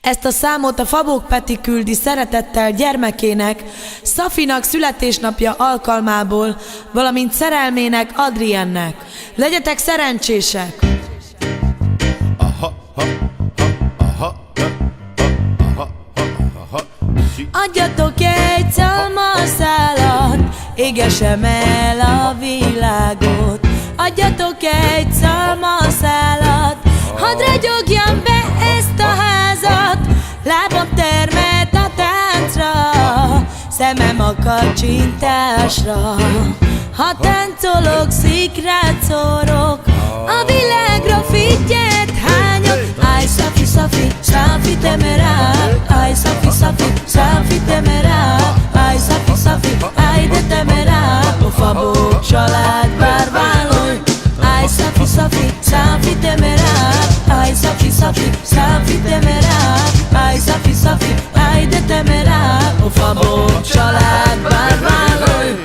Ezt a számot a Fabók Peti küldi szeretettel gyermekének, Szafinak születésnapja alkalmából, valamint szerelmének, Adriennek. Legyetek szerencsések! Adjatok egy szalmaszálat, égesem el a világot. Adjatok egy szalmaszálat, hadd ragyogjam be ezt a házat. Lábam termelt a táncra, szemem a kacsintásra. Ha táncolok, szikrát szórok, a világra figyelt hányok. Aj, Szafi, Szafi, Szafi, te me rá. Aj, Szafi, Szafi, Szafi, te me rá. Aj, Szafi, Szafi, aj, de te me rá. A Fabók család bárváloj. Aj, Szafi, Szafi, Szafi, te me rá. Aj, Szafi, Szafi, Szafi, te me rá. Aj, Szafi, Szafi, aj, de te me rá. A Fabók család bárváloj.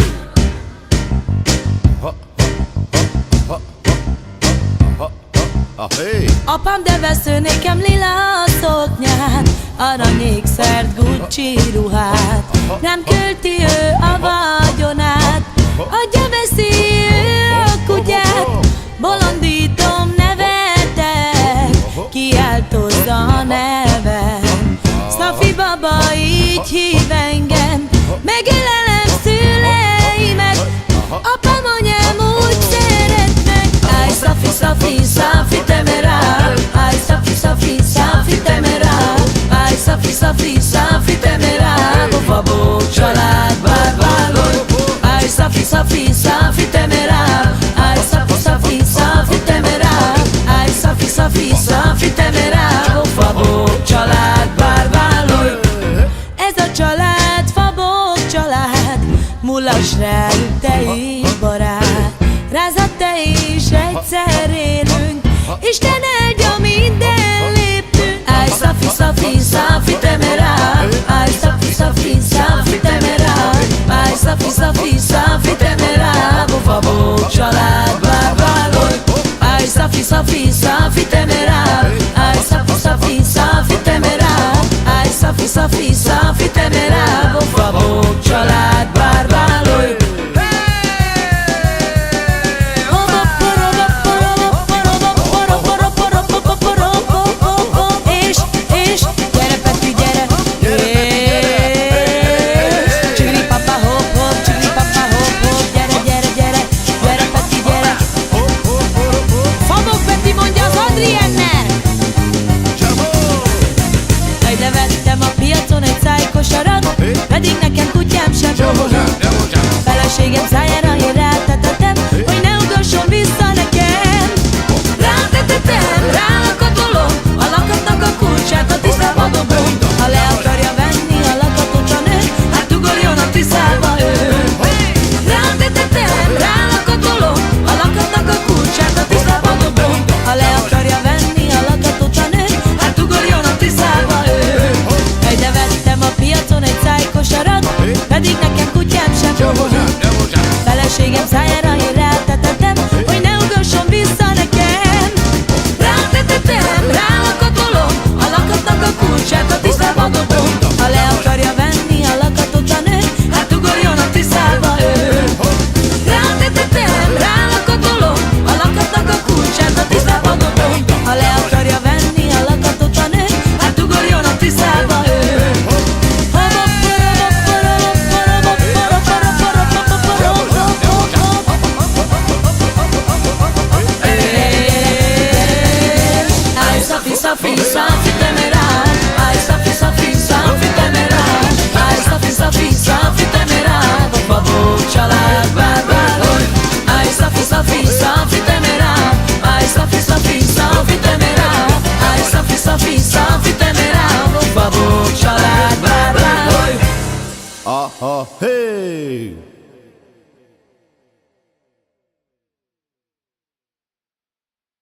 Apám de vesző nékem lila szoknyát, aranyékszert, Gucci ruhát. Nem költi ő a vagyonát, adja veszi ő a kutyát. Bolondítom, nevetek, kiáltozza a nevem. Szafi baba így hív engem, megölelem szüleimet. Apám, anyám úgy szeretnek. Aj, Szafi, Szafi, Szafi, te me rá. Aj, Szafi, Szafi, Szafi, te me rá. Aj, Szafi, Szafi, Szafi, te me rá. A Fabók család bárváloj. Aj, Szafi, Szafi, Szafi, te me rá. Aj, Szafi, Szafi, Szafi, te me rá. Aj, Szafi, Szafi, Szafi, te me rá. A Fabók család bárváloj. Ez a család, Fabók család, mulas rájuk, te is barát. Rázad, te is egyszer élünk, Isten áldja minden